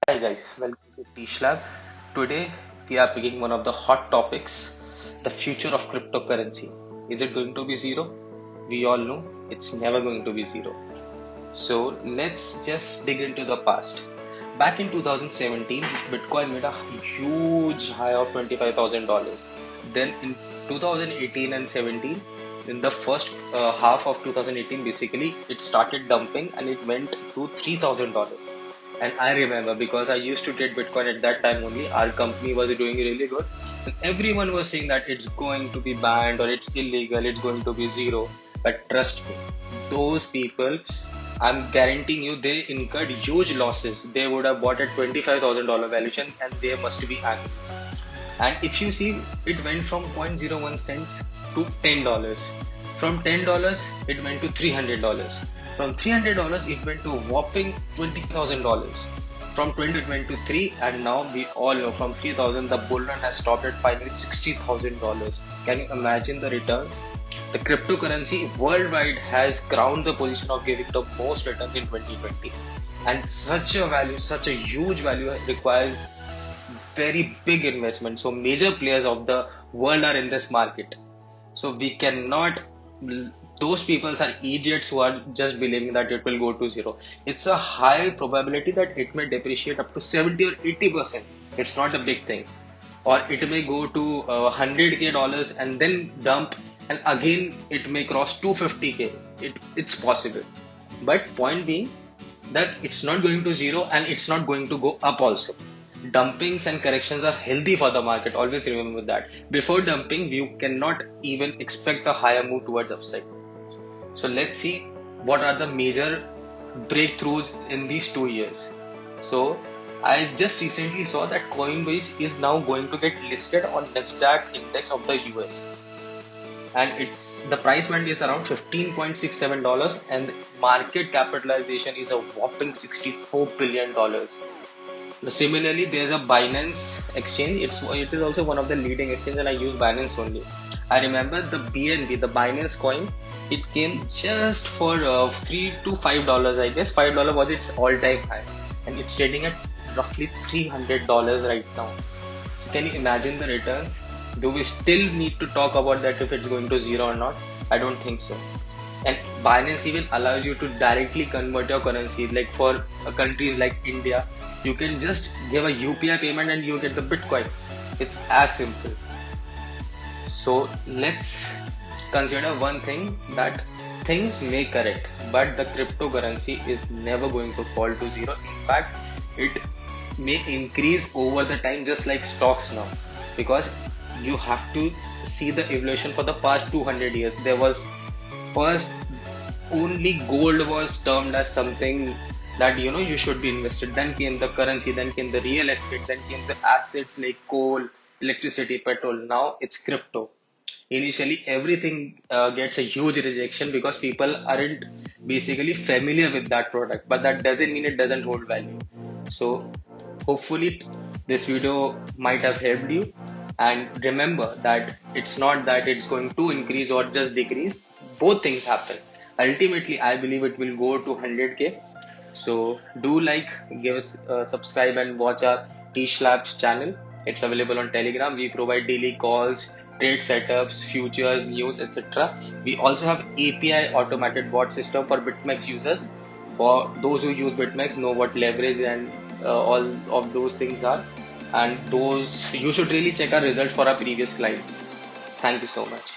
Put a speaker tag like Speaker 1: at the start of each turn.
Speaker 1: Hi guys, welcome to Tish Lab. Today we are picking one of the hot topics, the future of cryptocurrency. Is it going to be zero? We all know it's never going to be zero. So let's just dig into the past. Back in 2017, Bitcoin made a huge high of $25,000. Then in 2018 and 17, in the first half of 2018, basically it started dumping and it went to $3,000. And I remember because I used to trade Bitcoin at that time only, our company was doing really good. And everyone was saying that it's going to be banned or it's illegal, it's going to be zero. But trust me, those people, I'm guaranteeing you, they incurred huge losses. They would have bought at $25,000 valuation and they must be angry. And if you see, it went from 0.01 cents to $10. From $10, it went to $300. From $300, it went to a whopping $20,000. From 20 it went to 3, and now we all know from 3,000 the bull run has stopped at finally $60,000. Can you imagine the returns? The cryptocurrency worldwide has crowned the position of giving the most returns in 2020. And such a value, such a huge value requires very big investment. So major players of the world are in this market. So we cannot, those people are idiots who are just believing that it will go to zero. It's a high probability that it may depreciate up to 70 or 80%. It's not a big thing. Or it may go to 100k dollars and then dump, and again it may cross 250k. It's possible. But point being that it's not going to zero and it's not going to go up also. Dumpings and corrections are healthy for the market. Always remember that. Before dumping, you cannot even expect a higher move towards upside. So let's see what are the major breakthroughs in these 2 years. So I just recently saw that Coinbase is now going to get listed on Nasdaq index of the US, and it's the price band is around $15.67 and market capitalization is a whopping $64 billion. Similarly, there's a Binance exchange. It is also one of the leading exchanges, and I use Binance only. I remember the BNB, the Binance coin. It came just for $3 to $5, I guess. $5 was its all-time high, and it's trading at roughly $300 right now. So can you imagine the returns? Do we still need to talk about that if it's going to zero or not? I don't think so. And Binance even allows you to directly convert your currency. Like for countries like India, you can just give a UPI payment and you get the Bitcoin. It's as simple. So let's consider one thing, that things may correct, but the cryptocurrency is never going to fall to zero. In fact, it may increase over the time, just like stocks now, because you have to see the evolution for the past 200 years. There was first only gold was termed as something that you should be invested. Then came the currency, then came the real estate, then came the assets like coal, electricity, petrol. Now it's crypto. Initially everything gets a huge rejection because people aren't basically familiar with that product, but that doesn't mean it doesn't hold value. So hopefully this video might have helped you, and remember that it's not that it's going to increase or just decrease. Both things happen. Ultimately I believe it will go to 100k. So do like, give us subscribe and watch our Tish Labs channel. It's available on Telegram. We provide daily calls, trade setups, futures, news, etc. We also have API automated bot system for BitMEX users. For those who use BitMEX, know what leverage and all of those things are. And those you should really check our results for our previous clients. Thank you so much.